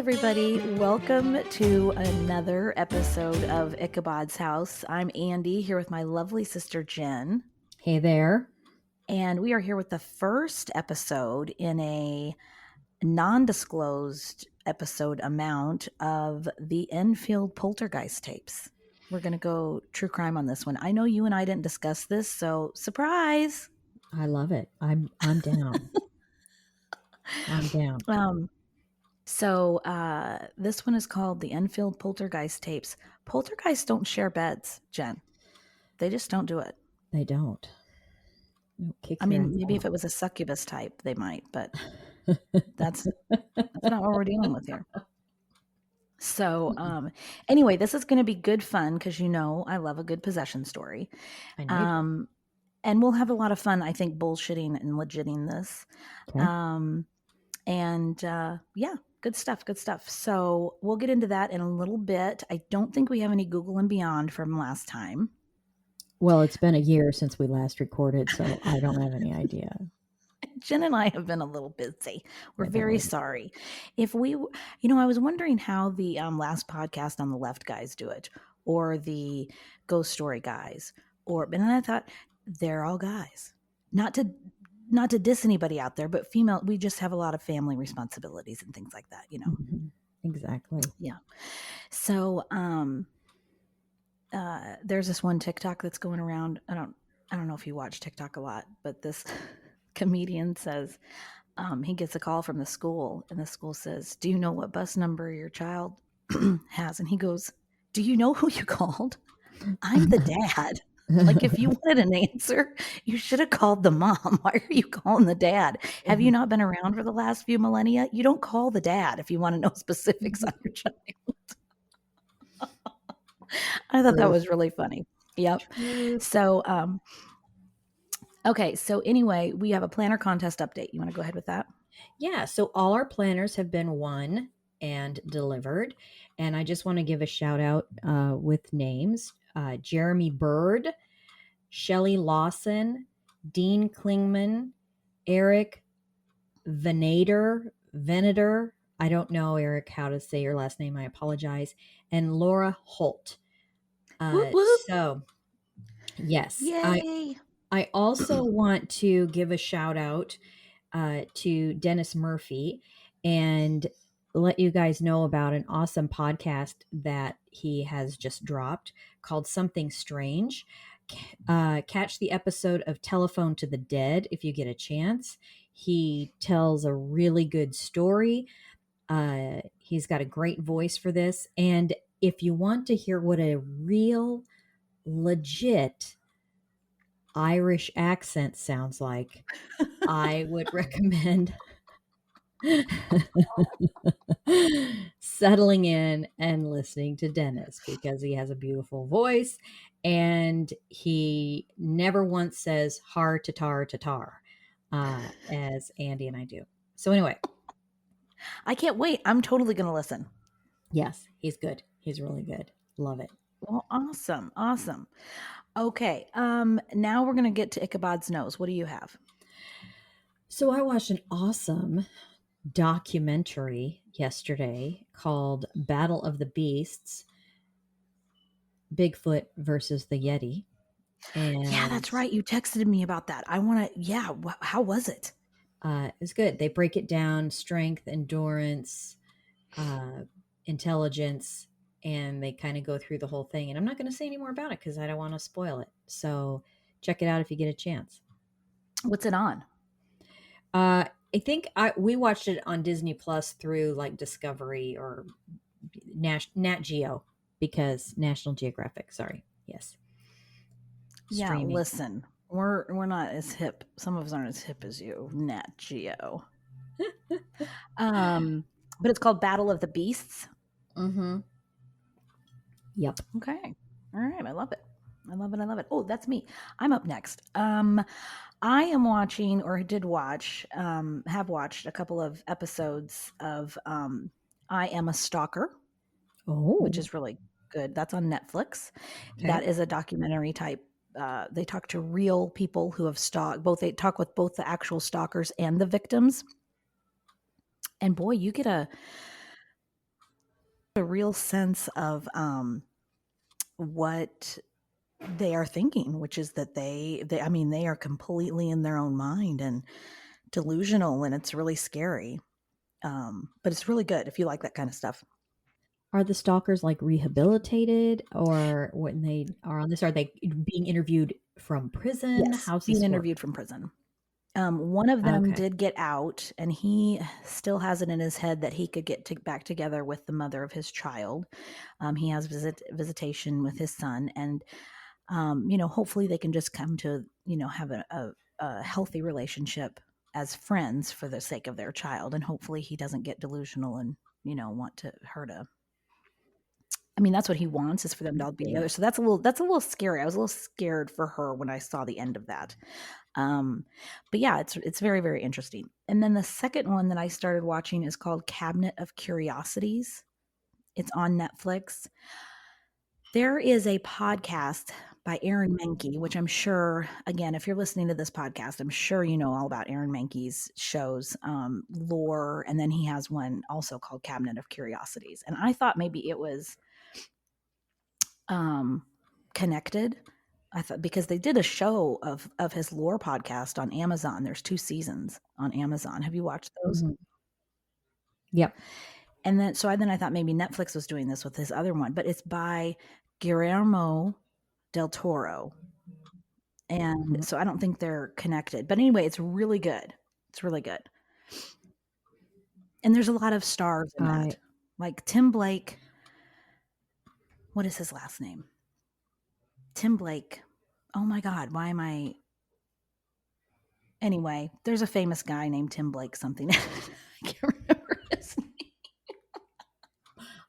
everybody. Welcome to another episode of Ichabod's House. I'm Andy here with my lovely sister Jen. Hey there. And we are here with the first episode in a non-disclosed episode amount of the Enfield Poltergeist tapes. We're going to go true crime on this one. I know you and I didn't discuss this, so surprise. I love it. I'm down. I'm down. So this one is called the Enfield Poltergeist tapes. Poltergeists don't share beds, Jen. They just don't do it. They don't. I mean, maybe if it was a succubus type, they might, but that's not what we're dealing with here. So anyway, this is going to be good fun because I love a good possession story. I know. And we'll have a lot of fun, I think, bullshitting and legitting this. Okay. Yeah, good stuff. So we'll get into that in a little bit. I don't think we have any Google and Beyond from last time. Well, it's been a year since we last recorded, so I don't have any idea. Jen and I have been a little busy. We're very sorry. If we, I was wondering how the last podcast on the left guys do it, or the ghost story guys, and then I thought they're all guys. Not to diss anybody out there, but female, we just have a lot of family responsibilities and things like that, Mm-hmm. Exactly. Yeah. So, there's this one TikTok that's going around. I don't know if you watch TikTok a lot, but this comedian says he gets a call from the school, and the school says, "Do you know what bus number your child has?" And he goes, "Do you know who you called? I'm the dad." Like, if you wanted an answer, you should have called the mom. Why are you calling the dad? Have you not been around for the last few millennia? You don't call the dad if you want to know specifics on your child. I thought that was really funny. Yep. So, okay. So anyway, we have a planner contest update. You want to go ahead with that? Yeah. So all our planners have been won and delivered. And I just want to give a shout out with names. Jeremy Bird, Shelley Lawson, Dean Klingman, Eric Venator. I don't know, Eric, how to say your last name. I apologize. And Laura Holt. Whoop, whoop. So, yes. Yay. I also want to give a shout out to Dennis Murphy and let you guys know about an awesome podcast that he has just dropped called Something Strange. Catch the episode of Telephone to the Dead if you get a chance. He tells a really good story. He's got a great voice for this. And if you want to hear what a real, legit Irish accent sounds like, I would recommend settling in and listening to Dennis because he has a beautiful voice and he never once says har tatar as Andy and I do. So anyway, I can't wait. I'm totally going to listen. Yes, he's good. He's really good. Love it. Well, awesome. Okay. Now we're going to get to Ichabod's Nose. What do you have? So I watched an awesome documentary yesterday called Battle of the Beasts, Bigfoot versus the Yeti. And yeah, that's right. You texted me about that. I want to, yeah. How was it? It was good. They break it down: strength, endurance, intelligence, and they kind of go through the whole thing. And I'm not going to say any more about it because I don't want to spoil it. So check it out if you get a chance. What's it on? I think we watched it on Disney Plus through like Discovery or Nat Geo, because National Geographic. Sorry. Yes. Streaming. Yeah, listen, we're not as hip. Some of us aren't as hip as you, Nat Geo. But it's called Battle of the Beasts. Mm-hmm. Yep. Okay. All right. I love it. Oh, that's me. I'm up next. I am watching, or did watch, have watched a couple of episodes of I Am a Stalker, which is really good. That's on Netflix. Okay. That is a documentary type. They talk to real people who have stalked. They talk with both the actual stalkers and the victims. And boy, you get a real sense of what they are thinking, which is that they I mean, they are completely in their own mind and delusional, and it's really scary. But it's really good if you like that kind of stuff. Are the stalkers like rehabilitated, or when they are on this, are they being interviewed from prison? Yes, How's being this work? interviewed from prison. One of them Okay. did get out, and he still has it in his head that he could back together with the mother of his child. He has visitation with his son, and hopefully they can just come to have a healthy relationship as friends for the sake of their child, and hopefully he doesn't get delusional and want to hurt a. I mean, that's what he wants is for them to all be Yeah. together. So that's a little scary. I was a little scared for her when I saw the end of that. Um, but yeah, it's very, very interesting. And then the second one that I started watching is called Cabinet of Curiosities. It's on Netflix. There is a podcast by Aaron Mahnke, which I'm sure, again, if you're listening to this podcast, I'm sure you know all about Aaron Mahnke's shows, Lore, and then he has one also called Cabinet of Curiosities. And I thought maybe it was connected. I thought because they did a show of his Lore podcast on Amazon. There's 2 seasons on Amazon. Have you watched those? Mhm. Yep. And then I thought maybe Netflix was doing this with his other one, but it's by Guillermo del Toro. And Mhm. so I don't think they're connected. But anyway, it's really good. It's really good. And there's a lot of stars in I that. Like Tim Blake. What is his last name? Tim Blake. Oh my God, why am I anyway, there's a famous guy named Tim Blake something. I can't remember his name.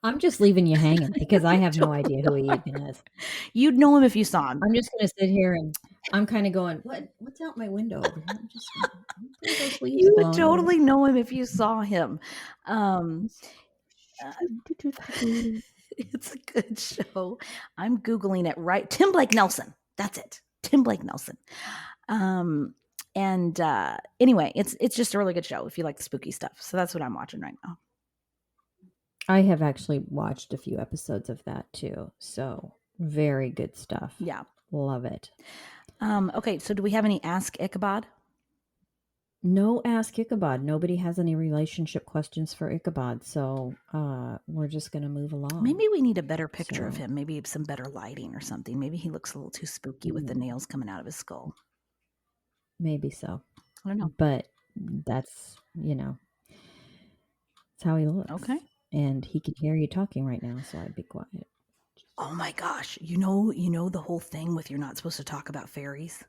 I'm just leaving you hanging because I have no idea who he Totally. even is. You'd know him if you saw him. I'm just gonna sit here and I'm kind of going, what's out my window over here? I'm just gonna, those leaves You would blowing over there. totally know him if you saw him. Um, uh, it's a good show. I'm Googling it right. Tim Blake Nelson. That's it. Tim Blake Nelson. Um, and anyway, it's just a really good show if you like the spooky stuff. So that's what I'm watching right now. I have actually watched a few episodes of that too. So very good stuff. Yeah. Love it. Okay, so do we have any Ask Ichabod? No Ask Ichabod. Nobody has any relationship questions for Ichabod. So we're just going to move along. Maybe we need a better picture of So, him. Maybe some better lighting or something. Maybe he looks a little too spooky with the nails coming out of his skull. maybe so. I don't know. But that's, that's how he looks. Okay. And he can hear you talking right now. So I'd be quiet. Oh my gosh. You know the whole thing with you're not supposed to talk about fairies?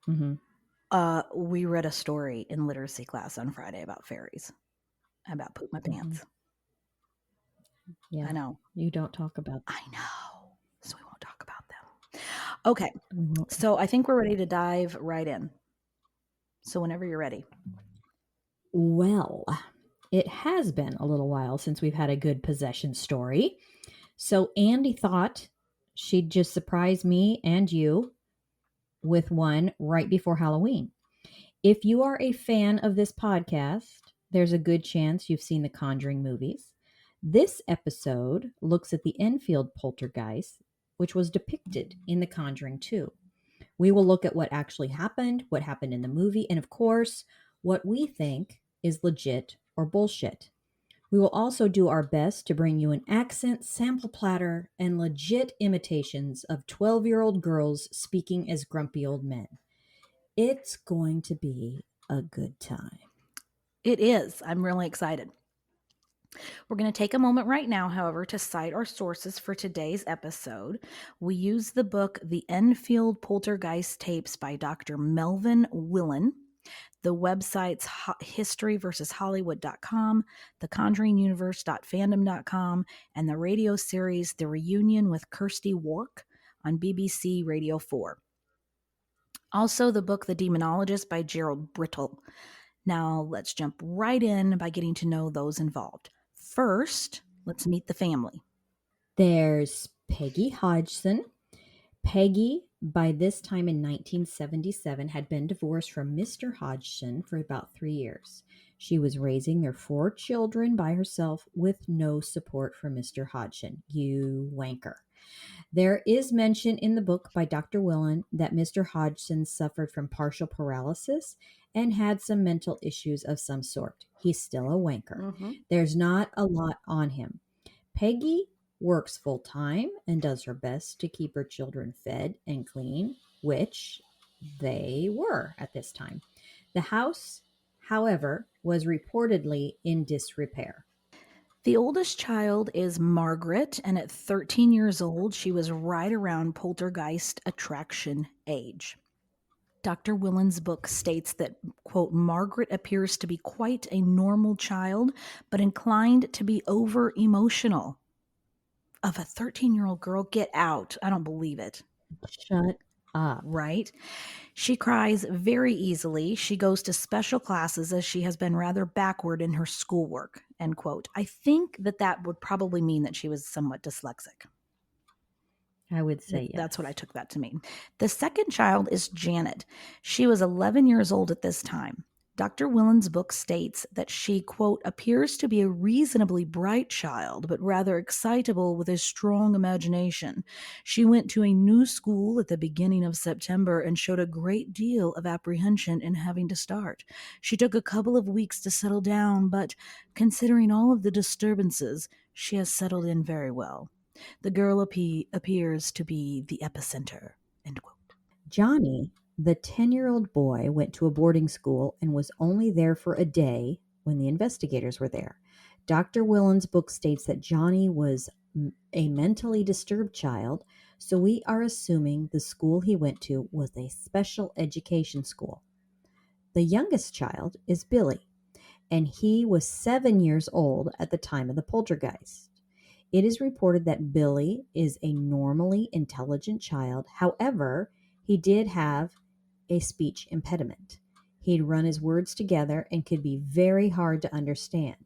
Mm-hmm. We read a story in literacy class on Friday about fairies. I about pooped my pants. Yeah. I know. You don't talk about them. I know. So we won't talk about them. Okay. So I think we're ready to dive right in. So whenever you're ready. Well, it has been a little while since we've had a good possession story. So Andy thought she'd just surprise me and you with one right before Halloween. If you are a fan of this podcast, there's a good chance you've seen the Conjuring movies. This episode looks at the Enfield poltergeist, which was depicted in The Conjuring 2. We will look at what actually happened, what happened in the movie, and of course, what we think is legit or bullshit. We will also do our best to bring you an accent sample platter and legit imitations of 12-year-old girls speaking as grumpy old men. It's going to be a good time. It is. I'm really excited. We're going to take a moment right now, however, to cite our sources for today's episode. We use the book The Enfield Poltergeist Tapes by Dr. Melvin Willen, the websites historyversushollywood.com, theconjuringuniverse.fandom.com, and the radio series The Reunion with Kirsty Wark on BBC Radio 4. Also, the book The Demonologist by Gerald Brittle. Now, let's jump right in by getting to know those involved. First, let's meet the family. There's Peggy Hodgson. Peggy, by this time in 1977, had been divorced from Mr. Hodgson for about 3 years. She was raising their 4 children by herself with no support from Mr. Hodgson. You wanker. There is mention in the book by Dr. Willen that Mr. Hodgson suffered from partial paralysis and had some mental issues of some sort. He's still a wanker. Mm-hmm. There's not a lot on him. Peggy works full time and does her best to keep her children fed and clean, which they were at this time. The house, however, was reportedly in disrepair. The oldest child is Margaret, and at 13 years old, she was right around poltergeist attraction age. Dr. Willen's book states that, quote, Margaret appears to be quite a normal child, but inclined to be over emotional. Of a 13-year-old girl, get out. I don't believe it. Shut up. Right? She cries very easily. She goes to special classes as she has been rather backward in her schoolwork, end quote. I think that would probably mean that she was somewhat dyslexic. I would say That's yes. what I took that to mean. The second child is Janet. She was 11 years old at this time. Dr. Willen's book states that she, quote, appears to be a reasonably bright child, but rather excitable with a strong imagination. She went to a new school at the beginning of September and showed a great deal of apprehension in having to start. She took a couple of weeks to settle down, but considering all of the disturbances, she has settled in very well. The girl appears to be the epicenter, end quote. Johnny, the 10-year-old boy, went to a boarding school and was only there for a day when the investigators were there. Dr. Willen's book states that Johnny was a mentally disturbed child, so we are assuming the school he went to was a special education school. The youngest child is Billy, and he was 7 years old at the time of the poltergeist. It is reported that Billy is a normally intelligent child. However, he did have a speech impediment. He'd run his words together and could be very hard to understand.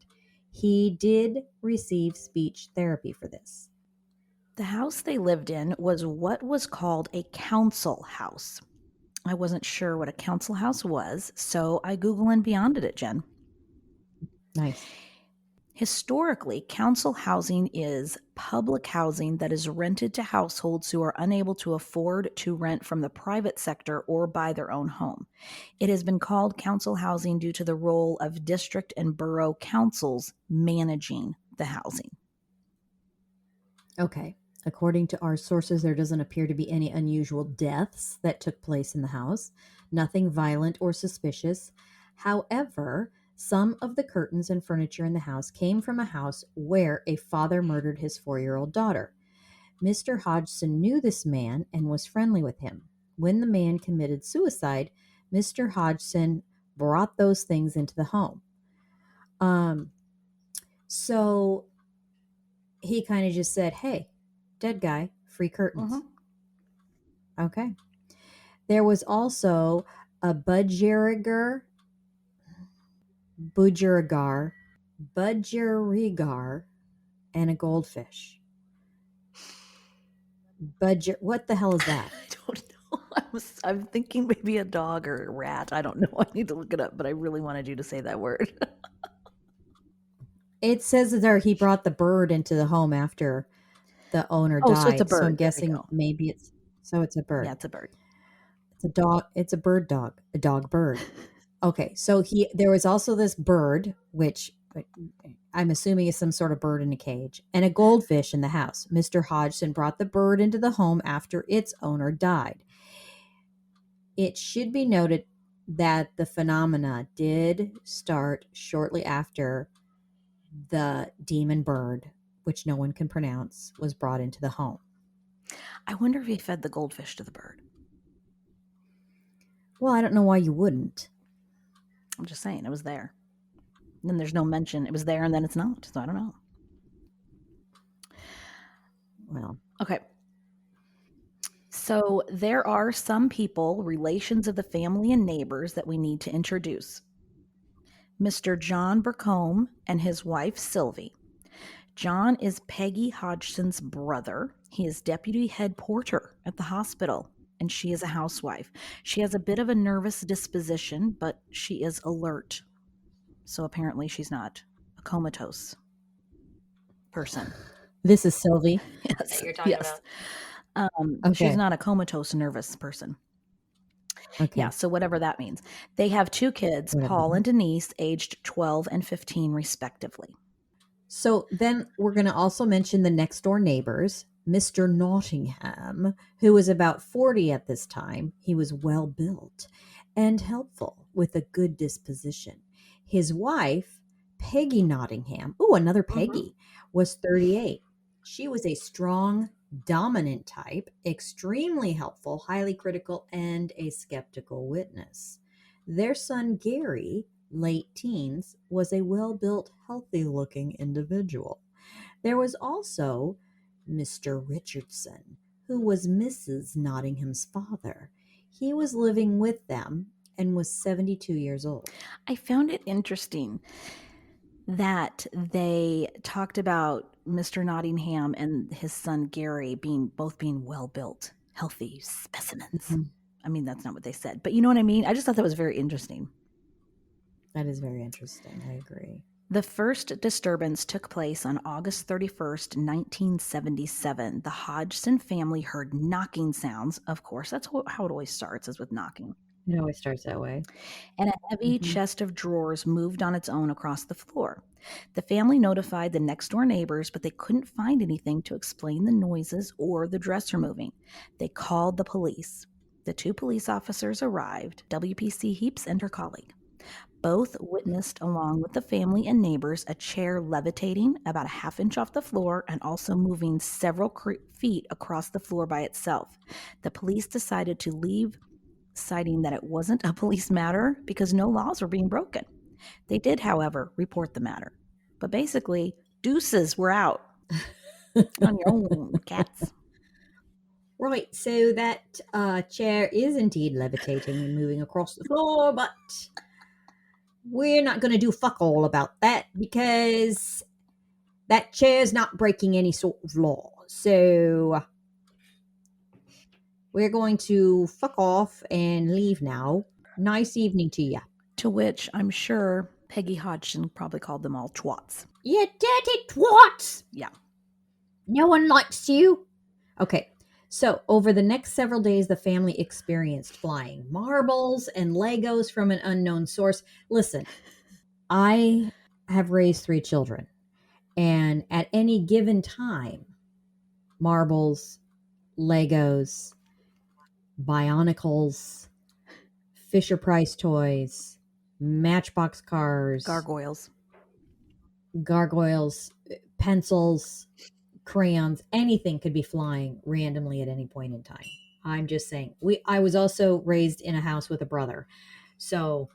He did receive speech therapy for this. The house they lived in was what was called a council house. I wasn't sure what a council house was, so I Googled and beyonded it, Jen. Nice. Historically, council housing is public housing that is rented to households who are unable to afford to rent from the private sector or buy their own home. It has been called council housing due to the role of district and borough councils managing the housing. Okay. According to our sources, there doesn't appear to be any unusual deaths that took place in the house, nothing violent or suspicious. However, some of the curtains and furniture in the house came from a house where a father murdered his 4-year-old daughter. Mr. Hodgson knew this man and was friendly with him. When the man committed suicide, Mr. Hodgson brought those things into the home. So he kind of just said, hey, dead guy, free curtains. Mm-hmm. Okay. There was also a budgerigar, and a goldfish. What the hell is that? I don't know. I'm thinking maybe a dog or a rat. I don't know. I need to look it up, but I really wanted you to say that word. It says that he brought the bird into the home after the owner Oh, so it's a died. So I'm bird. There we guessing go. maybe it's a bird. Yeah, it's a bird. It's a dog. It's a bird dog. A dog bird. Okay, so there was also this bird, which I'm assuming is some sort of bird in a cage, and a goldfish in the house. Mr. Hodgson brought the bird into the home after its owner died. It should be noted that the phenomena did start shortly after the demon bird, which no one can pronounce, was brought into the home. I wonder if he fed the goldfish to the bird. Well, I don't know why you wouldn't. I'm just saying, it was there. And then there's no mention. It was there and then it's not. So I don't know. Well, okay. So there are some people, relations of the family and neighbors, that we need to introduce. Mr. John Burcombe and his wife Sylvie. John is Peggy Hodgson's brother. He is deputy head porter at the hospital, and she is a housewife. She has a bit of a nervous disposition, but she is alert. So apparently she's not a comatose person. This is Sylvie Yes. that you're talking Yes. about. She's Okay. not a comatose nervous person. Okay. Yeah, so whatever that means. They have 2 kids, Whatever. Paul and Denise, aged 12 and 15 respectively. So then we're going to also mention the next door neighbors, Mr. Nottingham, who was about 40 at this time. He was well built and helpful with a good disposition. His wife, Peggy Nottingham, oh, another Peggy, was 38. She was a strong, dominant type, extremely helpful, highly critical, and a skeptical witness. Their son, Gary, late teens, was a well built, healthy looking individual. There was also Mr. Richardson, who was Mrs. Nottingham's father. He was living with them and was 72 years old. I found it interesting that they talked about Mr. Nottingham and his son Gary both being well built, healthy specimens. Mm-hmm. I mean, that's not what they said, but you know what I mean? I just thought that was very interesting. That is very interesting. I agree. The first disturbance took place on August 31st, 1977. The Hodgson family heard knocking sounds. Of course, that's how it always starts, is with knocking. It always starts that way. And a heavy chest of drawers moved on its own across the floor. The family notified the next door neighbors, but they couldn't find anything to explain the noises or the dresser moving. They called the police. The 2 police officers arrived, WPC Heaps and her colleague. Both witnessed, along with the family and neighbors, a chair levitating about a half inch off the floor and also moving several feet across the floor by itself. The police decided to leave, citing that it wasn't a police matter because no laws were being broken. They did, however, report the matter. But basically, deuces were out on your own, cats. Right, so that chair is indeed levitating and moving across the floor, but we're not going to do fuck all about that because that chair's not breaking any sort of law. So we're going to fuck off and leave now. Nice evening to you. To which I'm sure Peggy Hodgson probably called them all twats. You dirty twats! Yeah. No one likes you. Okay, so over the next several days, the family experienced flying marbles and Legos from an unknown source. Listen, I have raised 3 children, and at any given time, marbles, Legos, Bionicles, Fisher Price toys, Matchbox cars, Gargoyles. gargoyles, pencils, crayons, anything could be flying randomly at any point in time. I'm just saying. I was also raised in a house with a brother. So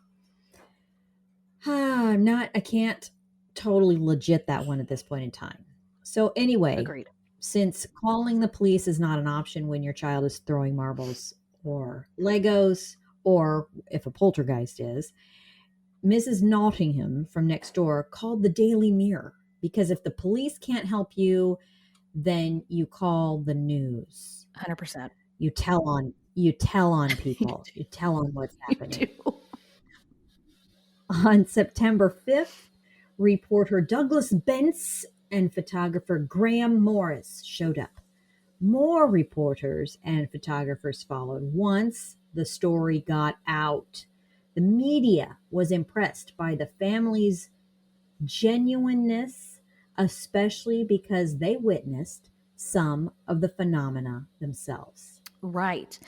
I can't totally legit that one at this point in time. So anyway, Agreed. since calling the police is not an option when your child is throwing marbles or Legos, or if a poltergeist is, Mrs. Nottingham from next door called the Daily Mirror, because if the police can't help you, then you call the news. 100%. You tell on people. You tell on what's happening. On September 5th, reporter Douglas Bentz and photographer Graham Morris showed up. More reporters and photographers followed once the story got out. The media was impressed by the family's genuineness, especially because they witnessed some of the phenomena themselves. Right.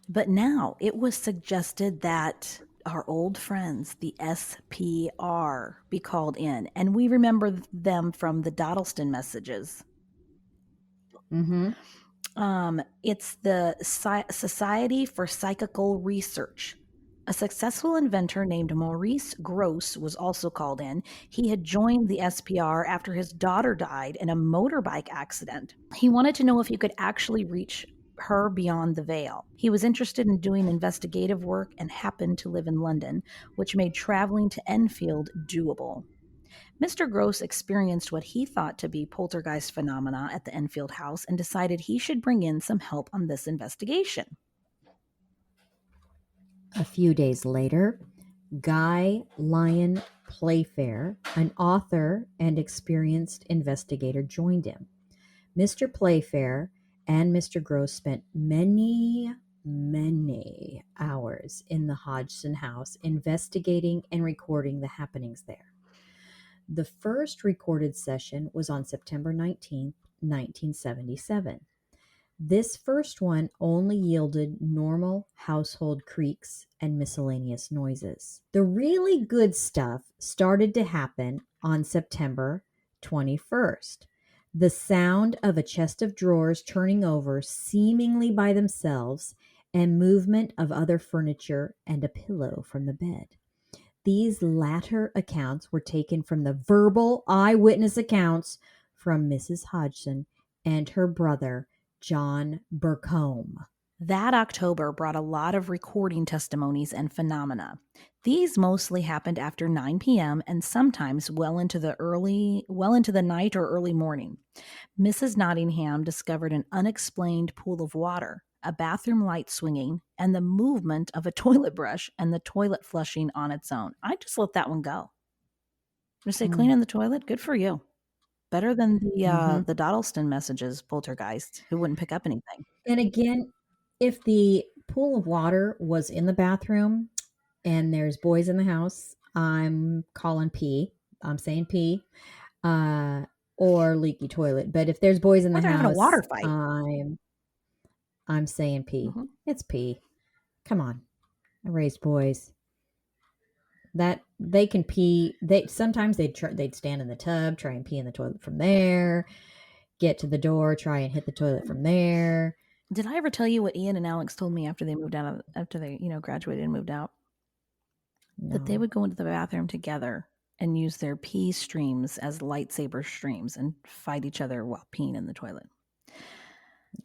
But now it was suggested that our old friends, the SPR, be called in. And we remember them from the Dottleston messages. Mm-hmm. It's the Society for Psychical Research. A successful inventor named Maurice Gross was also called in. He had joined the SPR after his daughter died in a motorbike accident. He wanted to know if he could actually reach her beyond the veil. He was interested in doing investigative work and happened to live in London, which made traveling to Enfield doable. Mr. Gross experienced what he thought to be poltergeist phenomena at the Enfield house and decided he should bring in some help on this investigation. A few days later, Guy Lyon Playfair, an author and experienced investigator, joined him. Mr. Playfair and Mr. Gross spent many hours in the Hodgson house investigating and recording the happenings there. The first recorded session was on September 19th, 1977. This first one only yielded normal household creaks and miscellaneous noises. The really good stuff started to happen on September 21st. The sound of a chest of drawers turning over seemingly by themselves and movement of other furniture and a pillow from the bed. These latter accounts were taken from the verbal eyewitness accounts from Mrs. Hodgson and her brother, John Burcombe. That October brought a lot of recording testimonies and phenomena. These mostly happened after 9 p.m. and sometimes well into the night or early morning. Mrs. Nottingham discovered an unexplained pool of water, a bathroom light swinging, and the movement of a toilet brush and the toilet flushing on its own. I just let that one go. Just say cleaning the toilet, good for you. Better than the Dottleston messages poltergeist, who wouldn't pick up anything. And again, if the pool of water was in the bathroom and there's boys in the house, I'm calling pee. I'm saying pee. Or leaky toilet. But if there's boys in the Or they're house, having a water fight. I'm saying pee. Mhm. It's pee. Come on. I raised boys. That they can pee. Sometimes they'd stand in the tub, try and pee in the toilet from there, get to the door, try and hit the toilet from there. Did I ever tell you what Ian and Alex told me after they graduated and moved out? No. That they would go into the bathroom together and use their pee streams as lightsaber streams and fight each other while peeing in the toilet.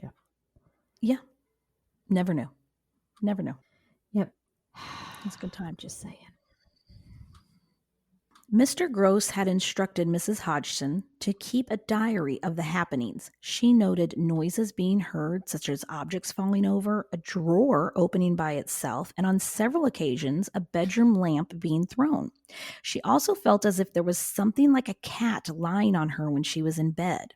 Yeah. Yeah. Never knew. Never knew. Yep. It's a good time. Just saying. Mr. Gross had instructed Mrs. Hodgson to keep a diary of the happenings. She noted noises being heard, such as objects falling over, a drawer opening by itself, and on several occasions, a bedroom lamp being thrown. She also felt as if there was something like a cat lying on her when she was in bed.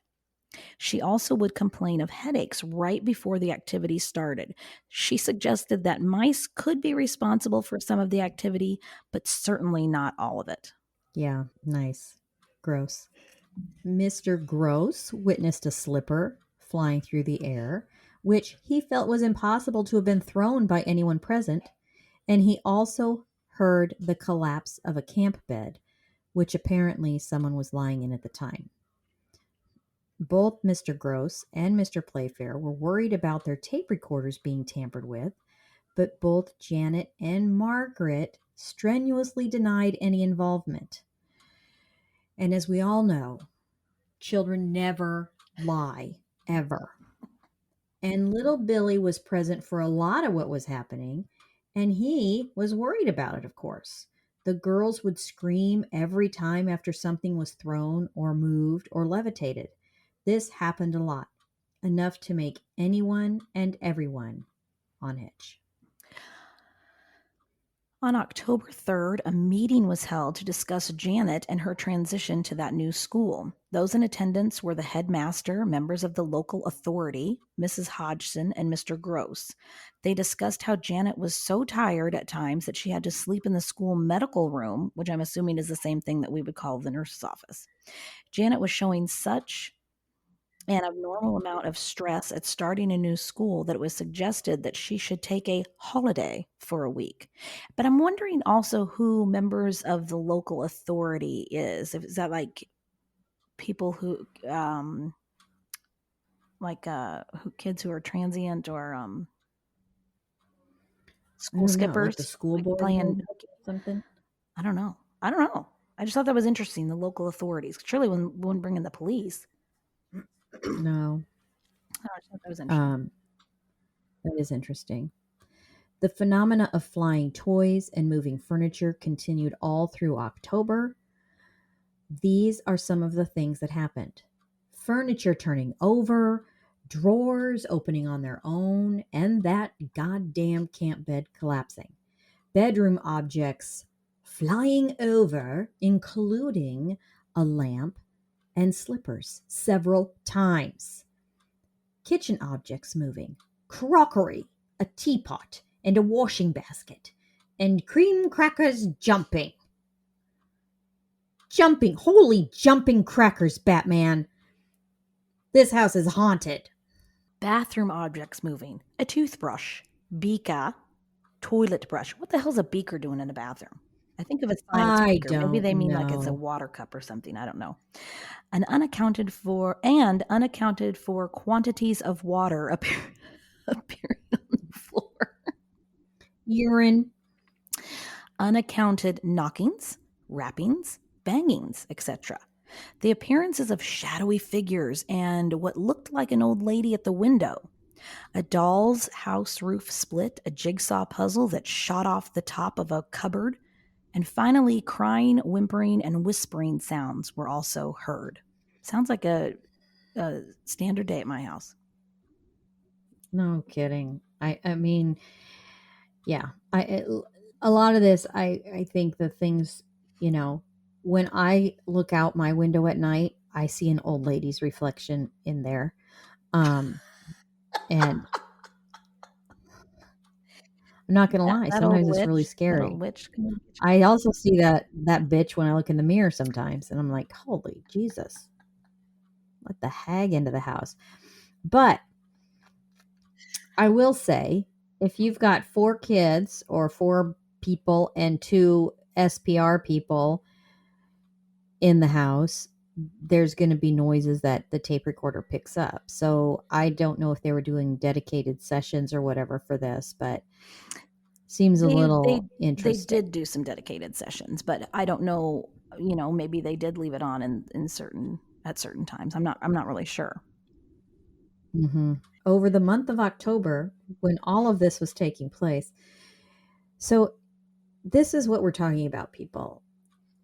She also would complain of headaches right before the activity started. She suggested that mice could be responsible for some of the activity, but certainly not all of it. Yeah, nice. Gross. Mr. Gross witnessed a slipper flying through the air, which he felt was impossible to have been thrown by anyone present, and he also heard the collapse of a camp bed, which apparently someone was lying in at the time. Both Mr. Gross and Mr. Playfair were worried about their tape recorders being tampered with, but both Janet and Margaret strenuously denied any involvement. And as we all know, children never lie, ever. And little Billy was present for a lot of what was happening, and he was worried about it, of course. The girls would scream every time after something was thrown or moved or levitated. This happened a lot, enough to make anyone and everyone on edge. On October 3rd, a meeting was held to discuss Janet and her transition to that new school. Those in attendance were the headmaster, members of the local authority, Mrs. Hodgson, and Mr. Gross. They discussed how Janet was so tired at times that she had to sleep in the school medical room, which I'm assuming is the same thing that we would call the nurse's office. Janet was showing such an abnormal amount of stress at starting a new school that it was suggested that she should take a holiday for a week. But I'm wondering also who members of the local authority is. Is that like people who kids who are transient or school skippers, like the school like board playing something. I don't know. I just thought that was interesting. The local authorities surely wouldn't bring in the police. No. I just thought that was interesting. That is interesting. The phenomena of flying toys and moving furniture continued all through October. These are some of the things that happened: furniture turning over, drawers opening on their own, and that goddamn camp bed collapsing. Bedroom objects flying over, including a lamp and slippers several times. Kitchen objects moving, crockery, a teapot, and a washing basket, and cream crackers jumping. Jumping, holy jumping crackers, Batman. This house is haunted. Bathroom objects moving. A toothbrush, beaker, toilet brush. What the hell's a beaker doing in a bathroom? I think of a science I beaker. Maybe don't they mean like it's a know. water cup or something. I don't know. Unaccounted for quantities of water appearing on the floor. Urine. Unaccounted knockings, rappings, bangings, etc. The appearances of shadowy figures and what looked like an old lady at the window. A doll's house roof split, a jigsaw puzzle that shot off the top of a cupboard, and finally crying, whimpering, and whispering sounds were also heard. Sounds like a standard day at my house. No kidding. I mean, yeah. A lot of this, I think the things, you know, when I look out my window at night, I see an old lady's reflection in there. Um and I'm not gonna lie, That old sometimes it's really witch, that old scary. witch. I also see that bitch when I look in the mirror sometimes, and I'm like, holy Jesus, let the hag into the house. But I will say, if you've got 4 kids or 4 people and 2 SPR people in the house, there's going to be noises that the tape recorder picks up. So I don't know if they were doing dedicated sessions or whatever for this, but seems a They little they they interesting. did do some dedicated sessions, but I don't know, maybe they did leave it on in certain at certain times. I'm not really sure. Hmm. Over the month of October, when all of this was taking place. So this is what we're talking about, people.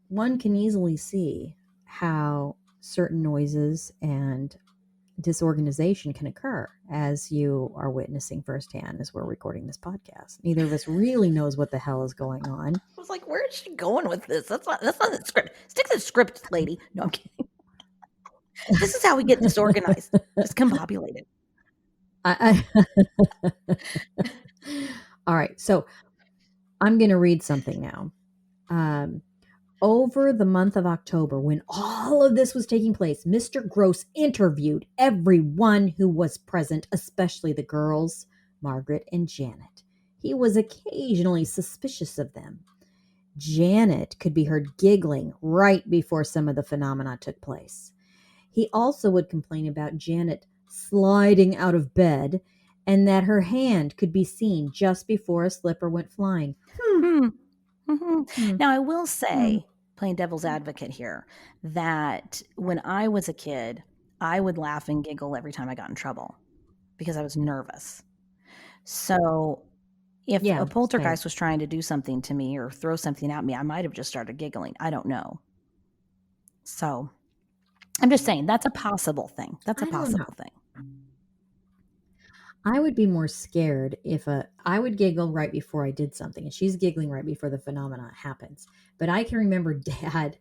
One can easily see how certain noises and disorganization can occur, as you are witnessing firsthand as we're recording this podcast. Neither of us really knows what the hell is going on. I was like, where is she going with this? That's not the script. Stick to the script, lady. No, I'm kidding. This is how we get disorganized, discombobulated. I All right, so I'm going to read something now. Over the month of October, when all of this was taking place, Mr. Gross interviewed everyone who was present, especially the girls, Margaret and Janet. He was occasionally suspicious of them. Janet could be heard giggling right before some of the phenomena took place. He also would complain about Janet sliding out of bed and that her hand could be seen just before a slipper went flying. Hmm. Hmm. Hmm. Now, I will Hmm. say, playing devil's advocate here, that when I was a kid, I would laugh and giggle every time I got in trouble because I was nervous. So if a Yeah, same. poltergeist was trying to do something to me or throw something at me, I might have just started giggling. I don't know. So I'm just saying that's a possible thing. That's a I don't know. possible thing. I would be more scared if I would giggle right before I did something, and she's giggling right before the phenomena happens. But I can remember Dad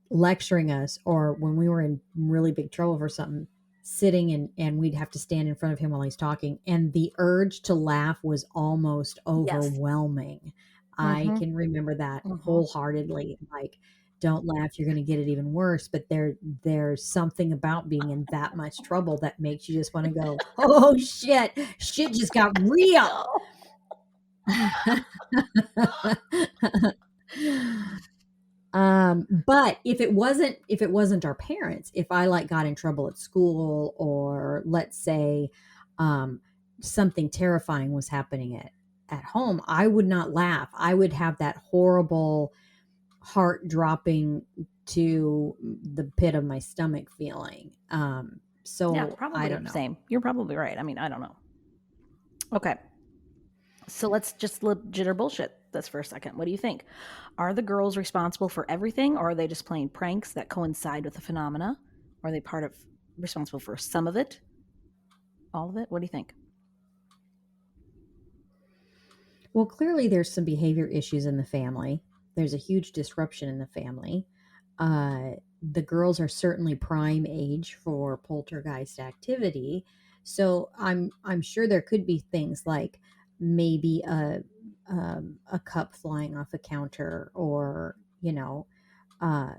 lecturing us, or when we were in really big trouble for something, sitting and we'd have to stand in front of him while he's talking, and the urge to laugh was almost Yes. overwhelming. I Mm-hmm. can remember that Mm-hmm. wholeheartedly. Like, don't laugh, you're going to get it even worse. But there's something about being in that much trouble that makes you just want to go, oh shit just got real. No. But if it wasn't our parents, if I like got in trouble at school, or let's say um something terrifying was happening at home, I would not laugh. I would have that horrible heart dropping to the pit of my stomach feeling. Yeah, So I probably don't know. same. You're probably right. I mean, I don't know. Okay. So let's just legit or bullshit this for a second. What do you think? Are the girls responsible for everything, or are they just playing pranks that coincide with the phenomena? Are they part of responsible for some of it? All of it? What do you think? Well, clearly there's some behavior issues in the family. There's a huge disruption in the family. The girls are certainly prime age for poltergeist activity. So I'm sure there could be things like maybe a cup flying off a counter, or uh,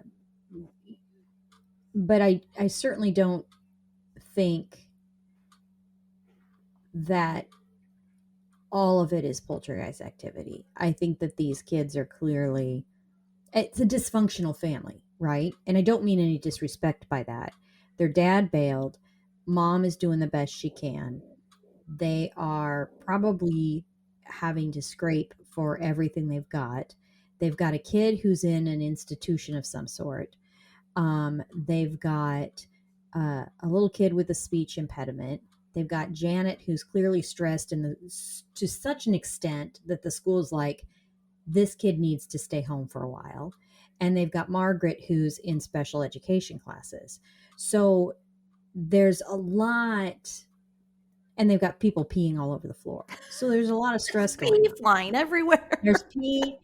but I certainly don't think that all of it is poltergeist activity. I think that these kids are clearly, it's a dysfunctional family, right? And I don't mean any disrespect by that. Their dad bailed. Mom is doing the best she can. They are probably having to scrape for everything they've got. They've got a kid who's in an institution of some sort. They've got a little kid with a speech impediment. They've got Janet, who's clearly stressed to such an extent that the school's like, this kid needs to stay home for a while. And they've got Margaret, who's in special education classes. So there's a lot, and they've got people peeing all over the floor. So there's a lot of stress going Pee on. flying everywhere. There's pee,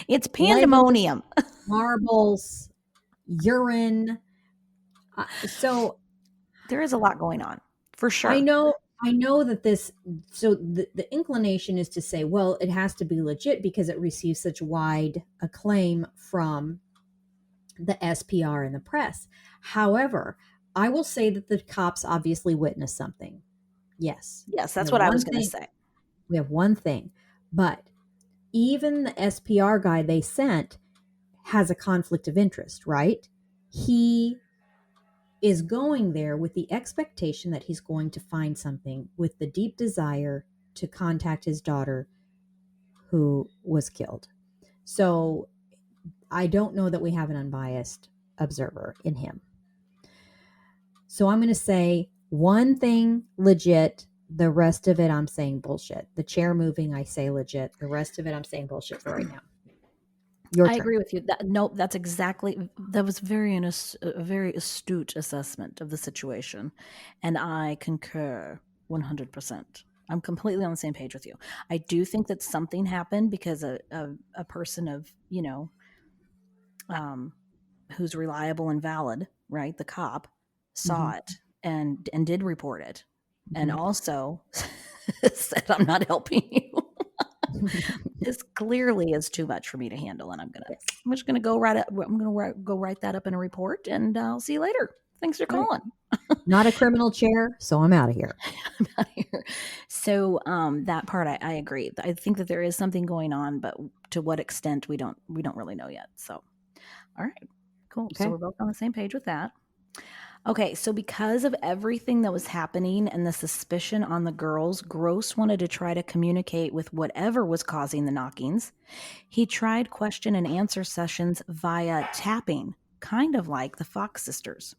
It's Legos, pandemonium. marbles, urine. So There is a lot going on, for sure. I know that this, so the inclination is to say, well, it has to be legit because it receives such wide acclaim from the SPR and the press. However, I will say that the cops obviously witnessed something. Yes. Yes, We that's have what I one was going to thing. say. We have one thing. But even the SPR guy they sent has a conflict of interest, right? He is going there with the expectation that he's going to find something, with the deep desire to contact his daughter who was killed. So I don't know that we have an unbiased observer in him. So I'm going to say one thing legit, the rest of it I'm saying bullshit. The chair moving, I say legit. The rest of it I'm saying bullshit for right now. Your I turn. agree with you. Nope, that's exactly, that was a very astute assessment of the situation, and I concur 100%. I'm completely on the same page with you. I do think that something happened because a person of, um, who's reliable and valid, right? The cop saw Mhm. it and did report it, and Mhm. also said, "I'm not helping you." This clearly is too much for me to handle, and Yes. I'm just gonna go write it. I'm gonna go write that up in a report, and I'll see you later. Thanks for Right. calling. Not a criminal chair, so I'm out of here. I'm out of here. So that part, I agree. I think that there is something going on, but to what extent we don't really know yet. So, all right, cool. So Okay. we're both on the same page with that. Okay, so because of everything that was happening and the suspicion on the girls, Gross wanted to try to communicate with whatever was causing the knockings. He tried question and answer sessions via tapping, kind of like the Fox sisters.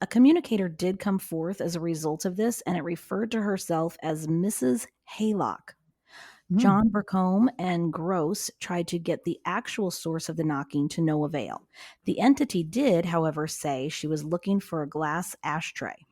A communicator did come forth as a result of this, and it referred to herself as Mrs. Haylock. Mm. John Burcombe and Gross tried to get the actual source of the knocking to no avail. The entity did, however, say she was looking for a glass ashtray.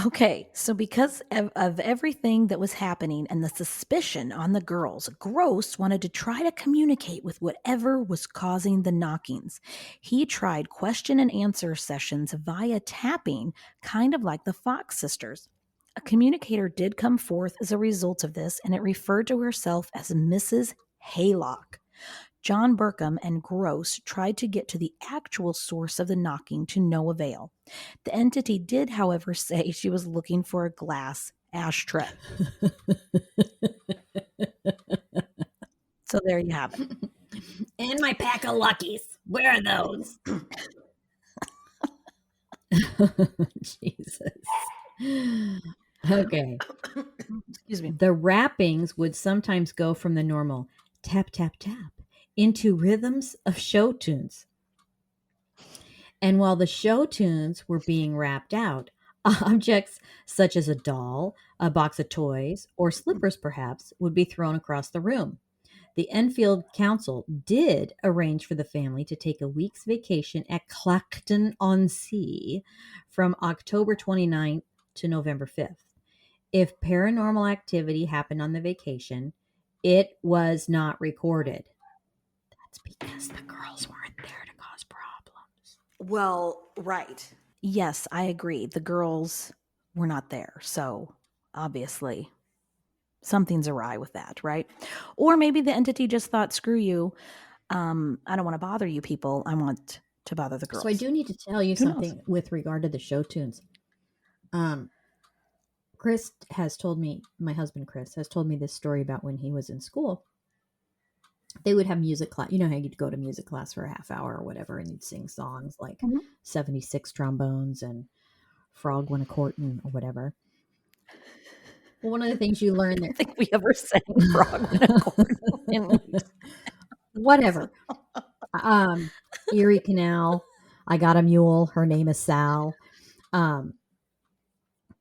Okay, so because of everything that was happening and the suspicion on the girls, Gross wanted to try to communicate with whatever was causing the knockings. He tried question and answer sessions via tapping, kind of like the Fox sisters. A communicator did come forth as a result of this, and it referred to herself as Mrs. Haylock. John Burkham and Gross tried to get to the actual source of the knocking to no avail. The entity did, however, say she was looking for a glass ashtray. So there you have it. And my pack of Luckies. Where are those? Jesus. Okay. Excuse me. The rappings would sometimes go from the normal tap, tap, tap into rhythms of show tunes. And while the show tunes were being rapped out, objects such as a doll, a box of toys, or slippers perhaps would be thrown across the room. The Enfield Council did arrange for the family to take a week's vacation at Clacton-on-Sea from October 29th to November 5th. If paranormal activity happened on the vacation, It was not recorded. That's because the girls weren't there to cause problems. Well, right. Yes, I agree. The girls were not there. So obviously something's awry with that, right? Or maybe the entity just thought, screw you. I don't want to bother you people. I want to bother the So I girls. do need to tell you Who knows? something with regard to the show tunes. Chris has told me, my husband Chris has told me this story about when he was in school. They would have music class. You know how you'd go to music class for a half hour or whatever, and you'd sing songs like Mhm. 76 trombones and Frog When a Courtin' or whatever. Well, one of the things you learn I there, don't think we ever sang Frog in a Corn in music. whatever. Um, Erie Canal. I got a mule. Her name is Sal. Um,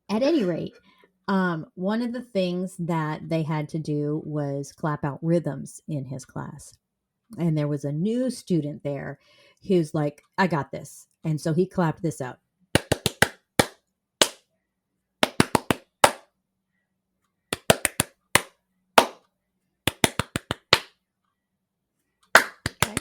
at any rate, one of the things that they had to do was clap out rhythms in his class. And there was a new student there who's like, I got this. And so he clapped this out. Okay.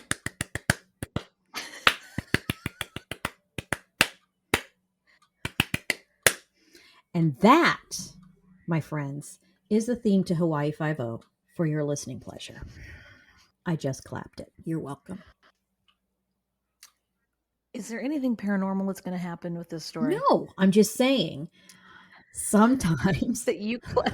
And that, my friends, is the theme to Hawaii Five-0 for your listening pleasure. I just clapped it. You're welcome. Is there anything paranormal that's going to happen with this story? No, I'm just saying sometimes. That you clap.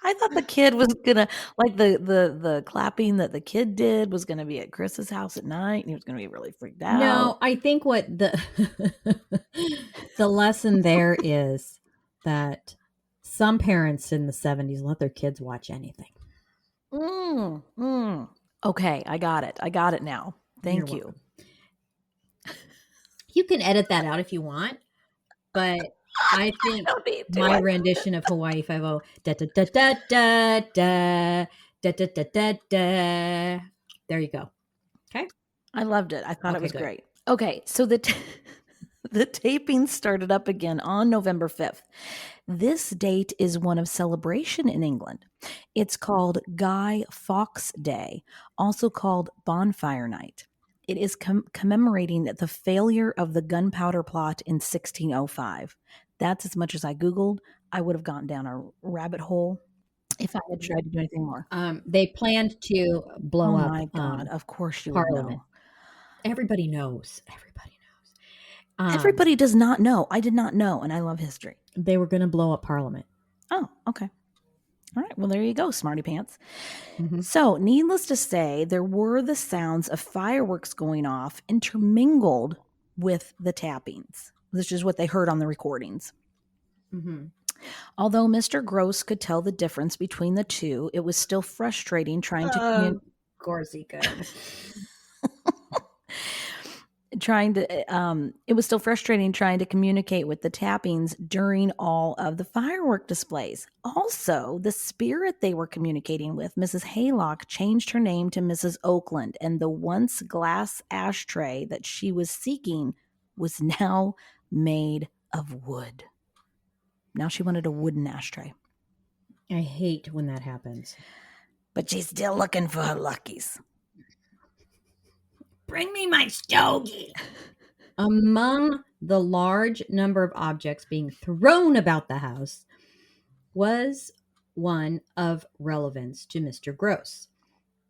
I thought the kid was gonna like the clapping that the kid did was gonna be at Chris's house at night, and he was gonna be really freaked out. No, I think what the the lesson there is that some parents in the 70s let their kids watch anything. Okay, I got it. I got it now. You're Thank you. welcome. You can edit that out if you want, but I think Don't need to. my rendition of Hawaii Five-0, da da da da da da da da da da da. There you go. Okay. I loved it. I thought it Okay, was good. great. Okay, so the taping started up again on November 5th. This date is one of celebration in England. It's called Guy Fawkes Day, also called Bonfire Night. It is commemorating the failure of the gunpowder plot in 1605. That's as much as I Googled. I would have gone down a rabbit hole if I had tried to do anything more. They planned to blow Oh up my God. Of course you would Parliament. know. Everybody knows. Everybody knows. Everybody does not know. I did not know, and I love history. They were going to blow up Parliament. Oh, okay. All right. Well, there you go, smarty pants. Mm-hmm. So, needless to say, there were the sounds of fireworks going off intermingled with the tappings, which is what they heard on the recordings. Mm-hmm. Although Mr. Gross could tell the difference between the two, it was still frustrating trying to Of course he could. it was still frustrating trying to communicate with the tappings during all of the firework displays. Also, the spirit they were communicating with, Mrs. Haylock, changed her name to Mrs. Oakland, and the once glass ashtray that she was seeking was now made of wood. Now she wanted a wooden ashtray. I hate when that happens. But she's still looking for her luckies. Bring me my stogie. Among the large number of objects being thrown about the house was one of relevance to Mr. Gross.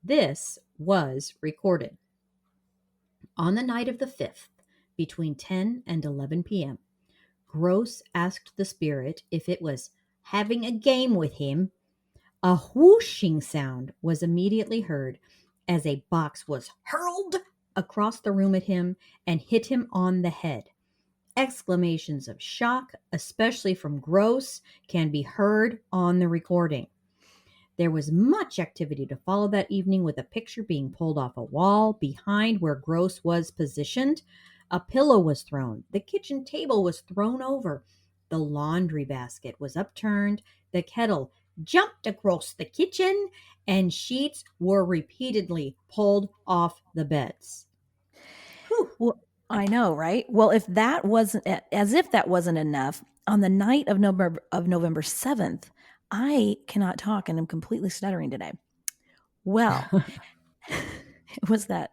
This was recorded. On the night of the 5th, between 10 and 11 p.m., Gross asked the spirit if it was having a game with him. A whooshing sound was immediately heard as a box was hurled across the room at him and hit him on the head. Exclamations of shock, especially from Gross, can be heard on the recording. There was much activity to follow that evening, with a picture being pulled off a wall behind where Gross was positioned. A pillow was thrown. The kitchen table was thrown over. The laundry basket was upturned. The kettle jumped across the kitchen, and sheets were repeatedly pulled off the beds. Whew. I know, right? Well, if that wasn't as if that wasn't enough, on the night of November 7th, I cannot talk and I'm completely stuttering today. Well, it was that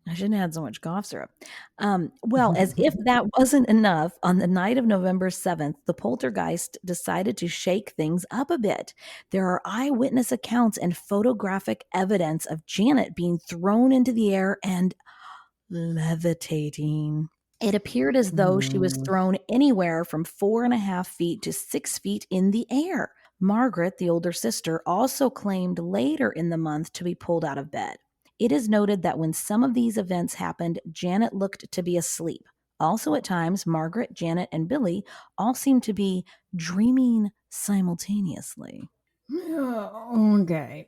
I shouldn't have had so much cough syrup. Well, as if that wasn't enough, on the night of November 7th, the poltergeist decided to shake things up a bit. There are eyewitness accounts and photographic evidence of Janet being thrown into the air and levitating. It appeared as though she was Mm. thrown anywhere from 4.5 feet to 6 feet in the air. Margaret, the older sister, also claimed later in the month to be pulled out of bed. It is noted that when some of these events happened, Janet looked to be asleep. Also, at times, Margaret, Janet, and Billy all seemed to be dreaming simultaneously. Okay.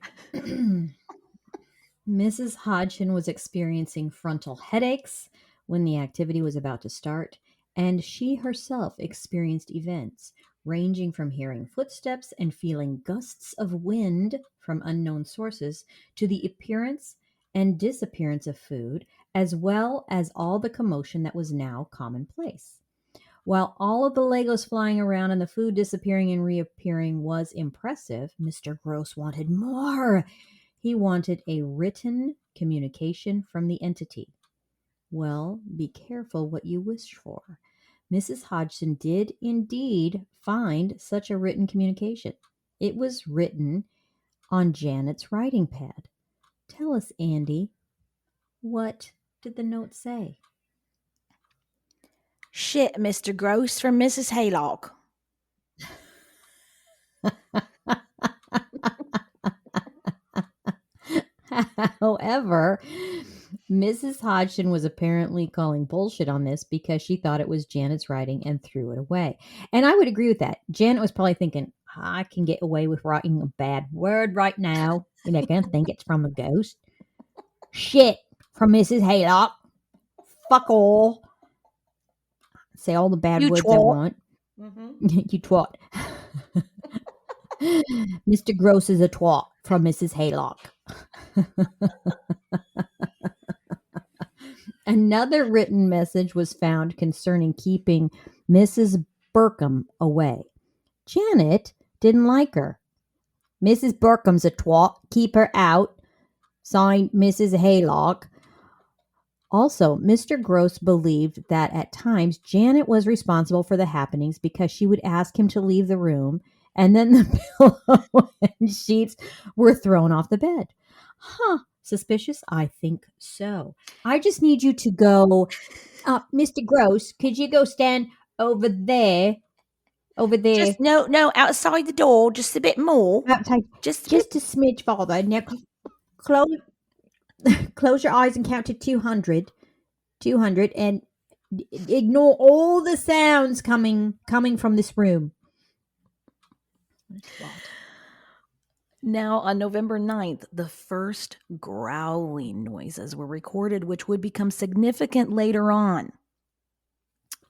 Mrs. Hodgson was experiencing frontal headaches when the activity was about to start, and she herself experienced events ranging from hearing footsteps and feeling gusts of wind from unknown sources to the appearance and disappearance of food, as well as all the commotion that was now commonplace. While all of the Legos flying around and the food disappearing and reappearing was impressive, Mr. Gross wanted more. He wanted a written communication from the entity. Well, be careful what you wish for. Mrs. Hodgson did indeed find such a written communication. It was written on Janet's writing pad. Tell us, Andy, what did the note say? Shit, Mr. Gross, from Mrs. Haylock. However, Mrs. Hodgson was apparently calling bullshit on this because she thought it was Janet's writing and threw it away. And I would agree with that. Janet was probably thinking, I can get away with writing a bad word right now. You're not going to think it's from a ghost. Shit from Mrs. Haylock. Fuck all. Say all the bad You words I twat. want. Mm-hmm. You twat. Mr. Gross is a twat from Mrs. Haylock. Another written message was found concerning keeping Mrs. Burkham away. Janet didn't like her. Mrs. Burkham's a twat. Keep her out. Signed, Mrs. Haylock. Also, Mr. Gross believed that at times Janet was responsible for the happenings because she would ask him to leave the room and then the pillow and sheets were thrown off the bed. Huh. Suspicious? I think so. I just need you to go, Mr. Gross, could you go stand over there? Over there. Just no, outside the door, just a bit more. Outside. Just a bit. Just a smidge farther. Now close close your eyes and count to 200. 200 and ignore all the sounds coming from this room. Now, on November 9th, the first growling noises were recorded, which would become significant later on.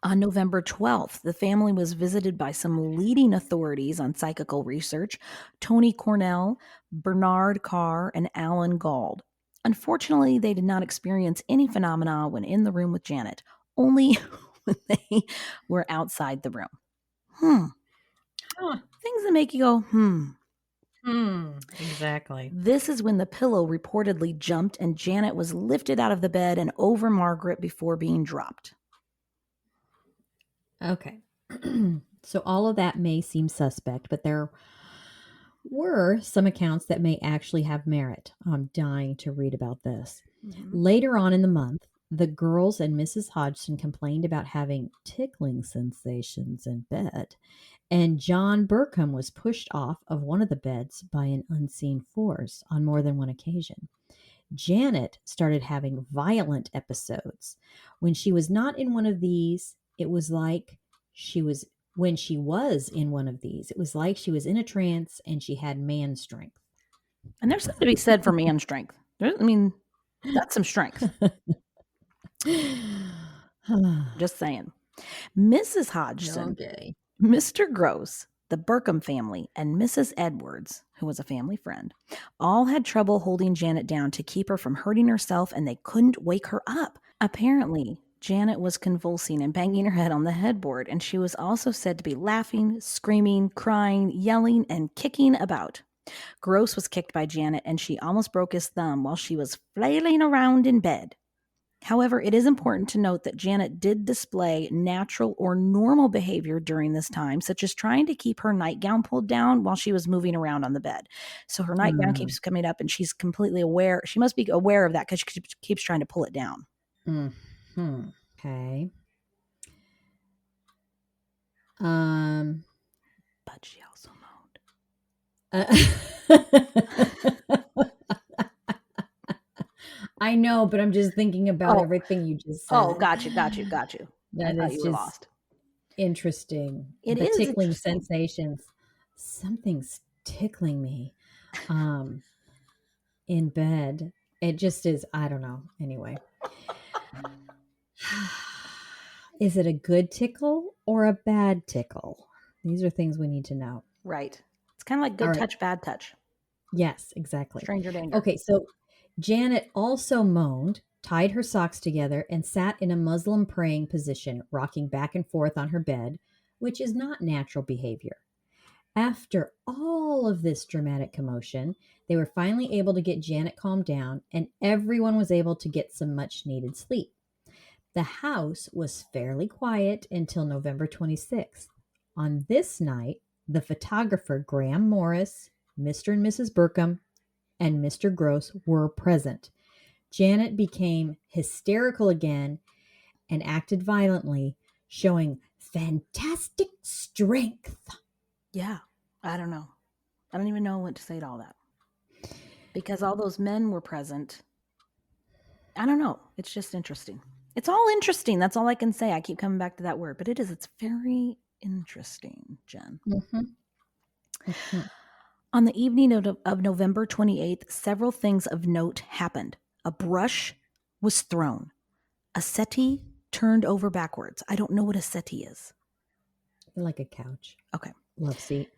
On November 12th, the family was visited by some leading authorities on psychical research, Tony Cornell, Bernard Carr, and Alan Gauld. Unfortunately, they did not experience any phenomena when in the room with Janet, only when they were outside the room. Huh. Things that make you go, Exactly. This is when the pillow reportedly jumped and Janet was lifted out of the bed and over Margaret before being dropped. Okay. So all of that may seem suspect, but there were some accounts that may actually have merit. I'm dying to read about this. Mm-hmm. Later on in the month, the girls and Mrs. Hodgson complained about having tickling sensations in bed, and John Burkham was pushed off of one of the beds by an unseen force on more than one occasion. Janet started having violent episodes. When she was not in one of these, it was like she was when she was in one of these, it was like she was in a trance and she had man strength. And there's something to be said for man strength. That's some strength. Just saying. Mrs. Hodgson, Okay. Mr. Gross, the Burkham family, and Mrs. Edwards, who was a family friend, all had trouble holding Janet down to keep her from hurting herself, and they couldn't wake her up. Apparently, Janet was convulsing and banging her head on the headboard, and she was also said to be laughing, screaming, crying, yelling, and kicking about. Gross was kicked by Janet, and she almost broke his thumb while she was flailing around in bed. However, it is important to note that Janet did display natural or normal behavior during this time, such as trying to keep her nightgown pulled down while she was moving around on the bed. So her nightgown keeps coming up, and she's completely aware. She must be aware of that because she keeps trying to pull it down. Mm-hmm. Okay. But she also moaned. I know, but I'm just thinking about everything you just said. Oh, got you. That I thought is you were just lost. interesting. It The is tickling interesting. sensations. Something's tickling me in bed. It just is, I don't know. Anyway. Is it a good tickle or a bad tickle? These are things we need to know. Right. It's kind of like All good right. touch, bad touch. Yes, exactly. Stranger danger. Okay, so Janet also moaned, tied her socks together, and sat in a Muslim praying position, rocking back and forth on her bed, which is not natural behavior. After all of this dramatic commotion, they were finally able to get Janet calmed down, and everyone was able to get some much needed sleep. The house was fairly quiet until November 26th. On this night, the photographer Graham Morris, Mr. and Mrs. Burkham, and Mr. Gross were present. Janet became hysterical again and acted violently, showing fantastic strength. Yeah. I don't know. I don't even know what to say to all that. Because all those men were present. I don't know. It's just interesting. It's all interesting. That's all I can say. I keep coming back to that word, but it is. It's very interesting, Jen. Mm-hmm. Mm-hmm. On the evening of November 28th, several things of note happened. A brush was thrown. A settee turned over backwards. I don't know what a settee is. Like a couch. Okay. Love seat.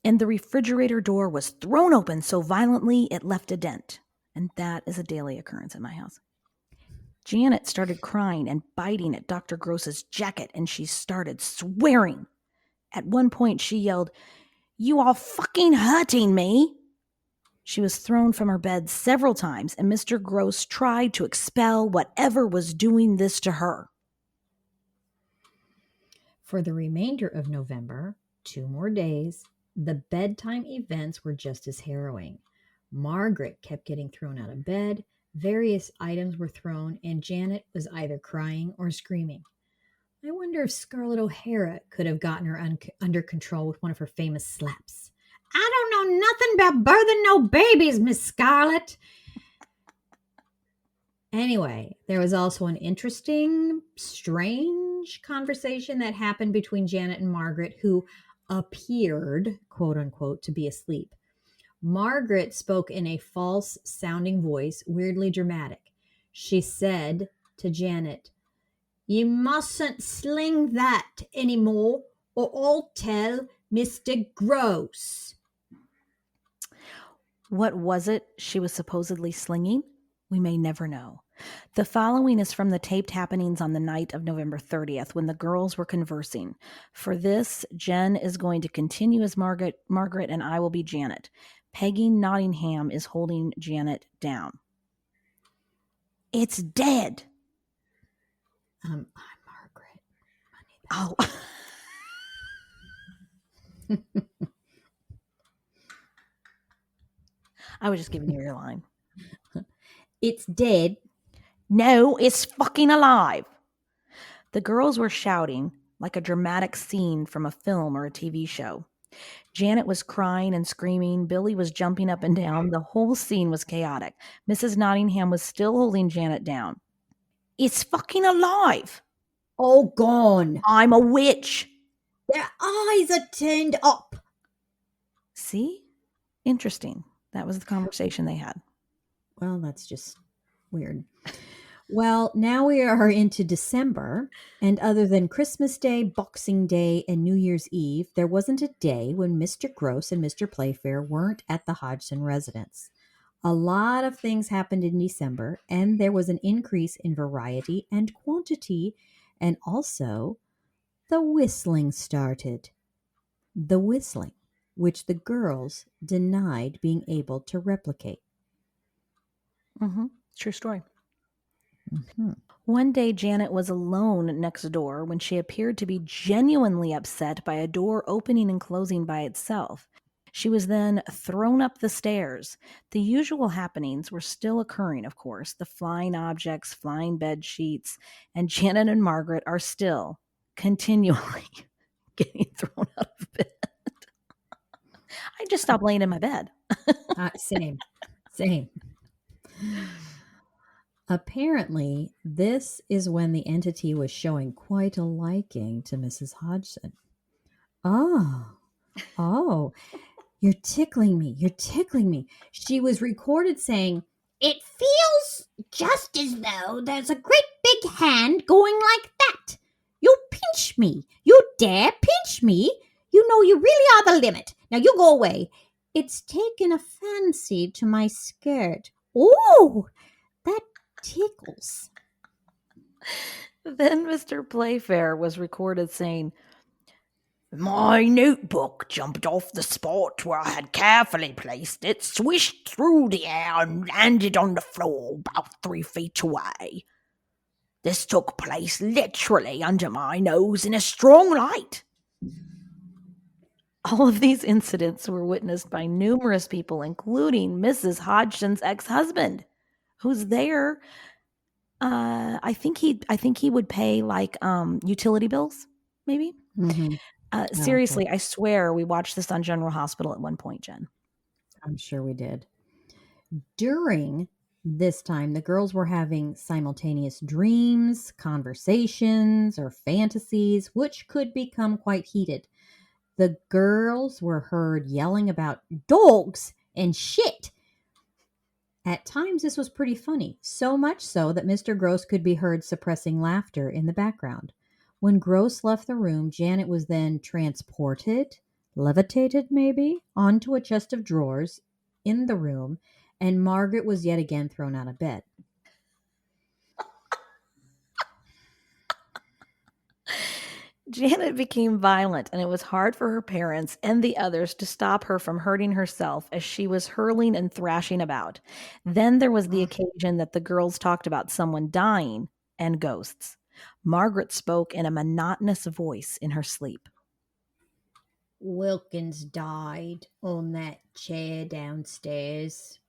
And the refrigerator door was thrown open so violently it left a dent. And that is a daily occurrence in my house. Janet started crying and biting at Dr. Gross's jacket, and she started swearing. At one point, she yelled, "You are fucking hurting me!" She was thrown from her bed several times, and Mr. Gross tried to expel whatever was doing this to her. For the remainder of November, 2 more days, the bedtime events were just as harrowing. Margaret kept getting thrown out of bed, various items were thrown, and Janet was either crying or screaming. I wonder if Scarlett O'Hara could have gotten her under control with one of her famous slaps. I don't know nothing about birthing no babies, Miss Scarlett. Anyway, there was also an interesting, strange conversation that happened between Janet and Margaret, who appeared, quote unquote, to be asleep. Margaret spoke in a false sounding voice, weirdly dramatic. She said to Janet, "You mustn't sling that anymore, or I'll tell Mr. Gross." What was it she was supposedly slinging? We may never know. The following is from the taped happenings on the night of November 30th when the girls were conversing. For this, Jen is going to continue as Margaret, and I will be Janet. Peggy Nottingham is holding Janet down. "It's dead." I'm Margaret. Oh. I was just giving you your line. It's dead. No, it's fucking alive. The girls were shouting like a dramatic scene from a film or a TV show. Janet was crying and screaming. Billy was jumping up and down. The whole scene was chaotic. Mrs. Nottingham was still holding Janet down. "It's fucking alive." All gone. "I'm a witch." Their eyes are turned up. See? Interesting. That was the conversation they had. Well, that's just weird. Well, now we are into December, and other than Christmas Day, Boxing Day, and New Year's Eve, there wasn't a day when Mr. Gross and Mr. Playfair weren't at the Hodgson residence. A lot of things happened in December, and there was an increase in variety and quantity, and also the whistling started. The whistling, which the girls denied being able to replicate. Mm-hmm. True story. Mhm. One day, Janet was alone next door when she appeared to be genuinely upset by a door opening and closing by itself. She was then thrown up the stairs. The usual happenings were still occurring, of course, the flying objects, flying bed sheets, and Janet and Margaret are still continually getting thrown out of bed. I just stopped laying in my bed. Same, same. Apparently, this is when the entity was showing quite a liking to Mrs. Hodgson. Oh, oh, you're tickling me. You're tickling me. She was recorded saying, "It feels just as though there's a great big hand going like that. You pinch me. You dare pinch me. You know you really are the limit. Now you go away. It's taken a fancy to my skirt. Oh, that tickles." Then Mr. Playfair was recorded saying, "My notebook jumped off the spot where I had carefully placed it, swished through the air, and landed on the floor about 3 feet away. This took place literally under my nose in a strong light." All of these incidents were witnessed by numerous people, including Mrs. Hodgson's ex-husband, who's there. I think he would pay like utility bills, maybe. Mm-hmm. Okay, Seriously, I swear we watched this on General Hospital at one point, Jen. I'm sure we did. During this time, the girls were having simultaneous dreams, conversations, or fantasies, which could become quite heated. The girls were heard yelling about dogs and shit. At times, this was pretty funny, so much so that Mr. Gross could be heard suppressing laughter in the background. When Gross left the room, Janet was then transported, levitated maybe, onto a chest of drawers in the room, and Margaret was yet again thrown out of bed. Janet became violent, and it was hard for her parents and the others to stop her from hurting herself as she was hurling and thrashing about. Then there was the occasion that the girls talked about someone dying and ghosts. Margaret spoke in a monotonous voice in her sleep. Wilkins died on that chair downstairs.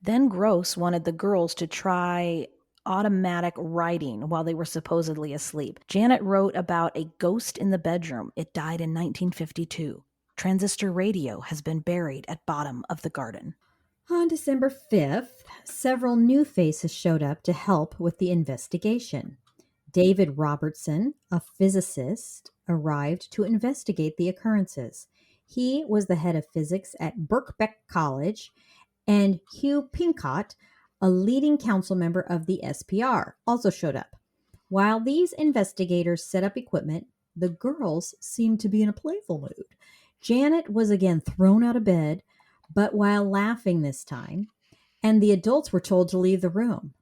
Then Gross wanted the girls to try automatic writing while they were supposedly asleep. Janet wrote about a ghost in the bedroom. It died in 1952. Transistor radio has been buried at bottom of the garden. On December 5th, several new faces showed up to help with the investigation. David Robertson, a physicist, arrived to investigate the occurrences. He was the head of physics at Birkbeck College, and Hugh Pincott, a leading council member of the SPR, also showed up. While these investigators set up equipment, the girls seemed to be in a playful mood. Janet was again thrown out of bed, but while laughing this time, and the adults were told to leave the room.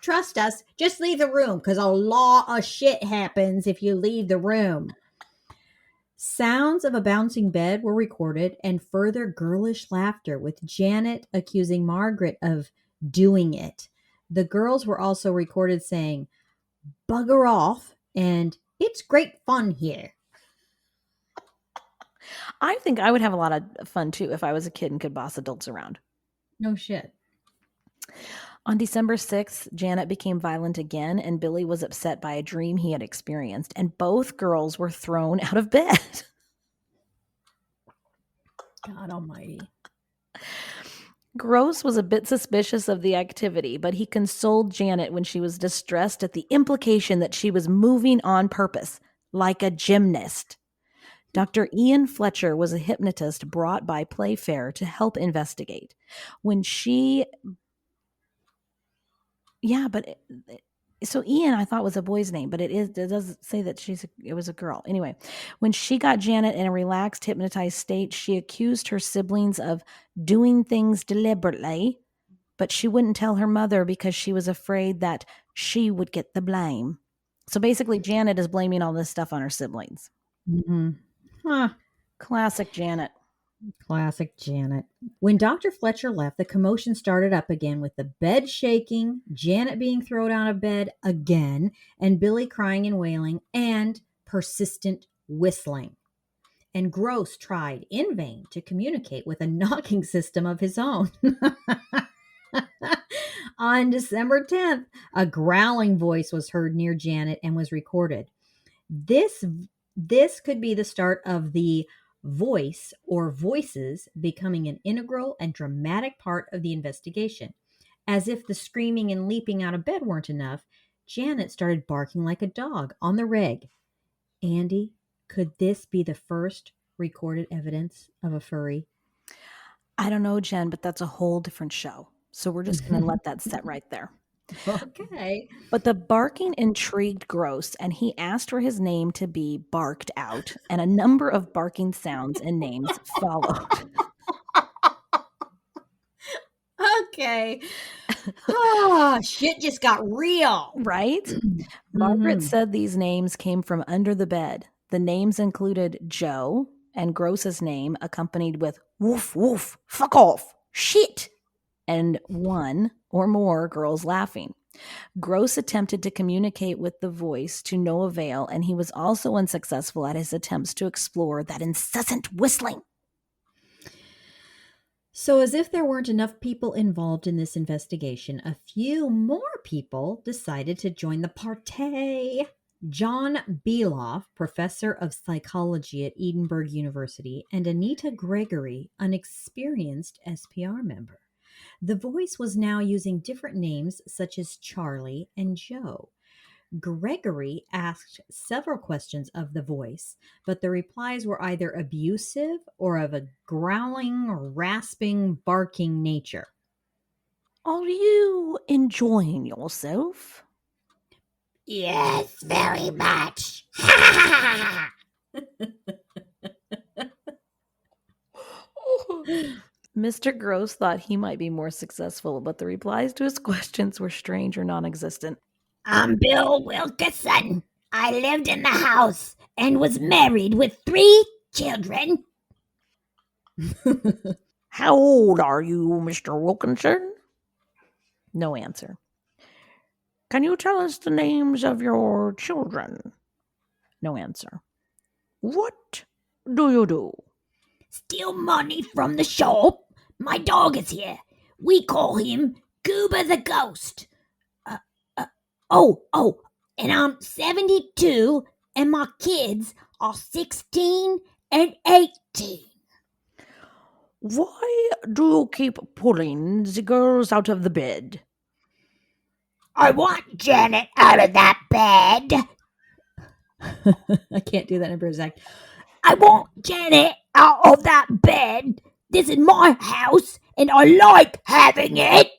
Trust us, just leave the room because a lot of shit happens if you leave the room. Sounds of a bouncing bed were recorded and further girlish laughter, with Janet accusing Margaret of doing it. The girls were also recorded saying, "Bugger off," and "It's great fun here." I think I would have a lot of fun too if I was a kid and could boss adults around. No shit. On December 6th, Janet became violent again, and Billy was upset by a dream he had experienced, and both girls were thrown out of bed. God almighty. Gross was a bit suspicious of the activity, but he consoled Janet when she was distressed at the implication that she was moving on purpose, like a gymnast. Dr. Ian Fletcher was a hypnotist brought by Playfair to help investigate. When she. Yeah, but So Ian, I thought was a boy's name, but it does say that it was a girl. Anyway, when she got Janet in a relaxed, hypnotized state, she accused her siblings of doing things deliberately, but she wouldn't tell her mother because she was afraid that she would get the blame. So basically, Janet is blaming all this stuff on her siblings. Mm-hmm. Huh. Classic Janet. Classic Janet. When Dr. Fletcher left, the commotion started up again with the bed shaking, Janet being thrown out of bed again, and Billy crying and wailing, and persistent whistling. And Gross tried in vain to communicate with a knocking system of his own. On December 10th, a growling voice was heard near Janet and was recorded. This could be the start of the voice or voices becoming an integral and dramatic part of the investigation. As if the screaming and leaping out of bed weren't enough, Janet started barking like a dog on the reg. Andy, could this be the first recorded evidence of a furry? I don't know, Jen, but that's a whole different show. So we're just going to let that set right there. Okay. But the barking intrigued Gross, and he asked for his name to be barked out, and a number of barking sounds and names followed. Okay. Ah, shit just got real. Right? Margaret said these names came from under the bed. The names included Joe and Gross's name, accompanied with woof, woof, fuck off, shit, and one or more girls laughing. Gross attempted to communicate with the voice to no avail, and he was also unsuccessful at his attempts to explore that incessant whistling. So, as if there weren't enough people involved in this investigation, a few more people decided to join the party. John Beloff, professor of psychology at Edinburgh University, and Anita Gregory, an experienced SPR member. The voice was now using different names such as Charlie and Joe. Gregory asked several questions of the voice, but the replies were either abusive or of a growling, rasping, barking nature. Are you enjoying yourself? Yes, very much. Mr. Gross thought he might be more successful, but the replies to his questions were strange or non existent. I'm Bill Wilkerson. I lived in the house and was married with 3 children. How old are you, Mr. Wilkinson? No answer. Can you tell us the names of your children? No answer. What do you do? Steal money from the shop. My dog is here. We call him Goober the Ghost. And I'm 72 and my kids are 16 and 18. Why do you keep pulling the girls out of the bed? I want Janet out of that bed. I can't do that in British accent. I want Janet out of that bed. This is my house and I like having it.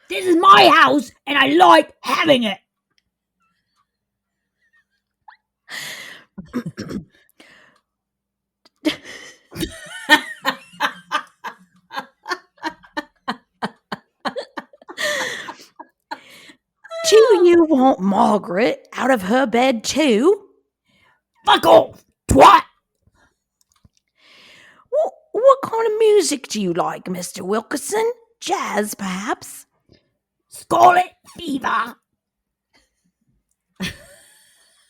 This is my house and I like having it. Do you want Margaret out of her bed too? Fuck off, twat. What kind of music do you like, Mr. Wilkerson? Jazz, perhaps? Scarlet fever.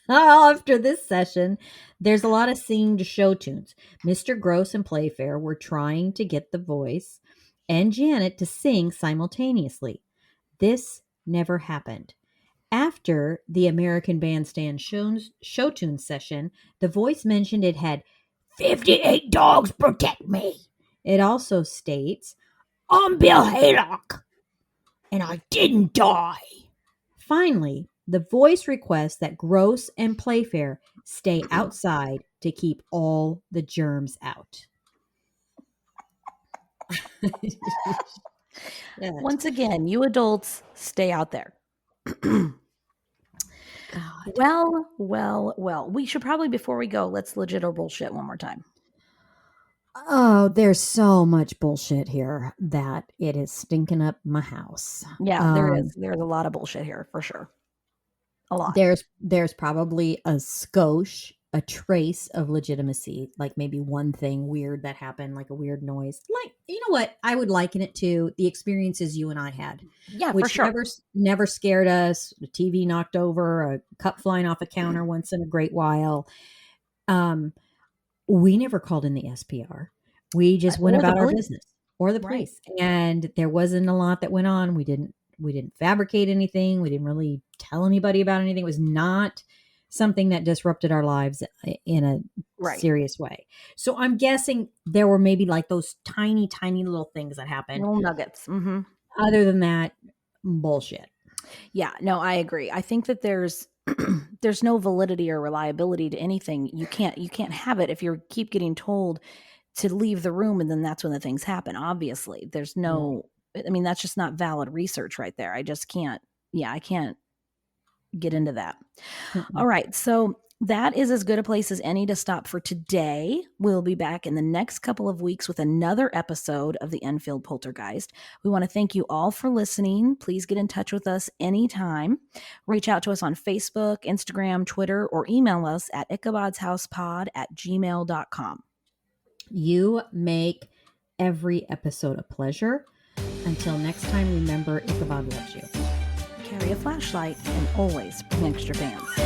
After this session, there's a lot of singing to show tunes. Mr. Gross and Playfair were trying to get the voice and Janet to sing simultaneously. This never happened. After the American Bandstand show tune session, the voice mentioned it had 58 dogs protect me. It also states, I'm Bill Haylock, and I didn't die. Finally, the voice requests that Gross and Playfair stay outside to keep all the germs out. Once again, you adults stay out there. God. Well. We should probably, before we go, let's legit or bullshit one more time. Oh, there's so much bullshit here that it is stinking up my house. Yeah, there is. There's a lot of bullshit here for sure. A lot. There's probably a skosh, a trace of legitimacy, like maybe one thing weird that happened, like a weird noise. Like, you know what? I would liken it to the experiences you and I had, Yeah, for which sure. never scared us. The TV knocked over, a cup flying off a counter once in a great while. We never called in the SPR. We just went Or the about our police. business, or the Right. police. And there wasn't a lot that went on. We didn't fabricate anything. We didn't really tell anybody about anything. It was not something that disrupted our lives in a Right. serious way. So I'm guessing there were maybe like those tiny, tiny little things that happened. Little nuggets. Mm-hmm. Other than that, bullshit. Yeah, no, I agree. I think that there's there's no validity or reliability to anything. You can't have it if you keep getting told to leave the room and then that's when the things happen. Obviously, there's no. I mean, that's just not valid research right there. I just can't. Yeah, I can't get into that. All right, so that is as good a place as any to stop for today. We'll be back in the next couple of weeks with another episode of the Enfield Poltergeist. We want to thank you all for listening. Please get in touch with us anytime. Reach out to us on Facebook, Instagram, Twitter, or email us at ichabod'shousepod@gmail.com. You make every episode a pleasure. Until next time, remember, Ichabod loves you. Carry a flashlight and always bring extra pants.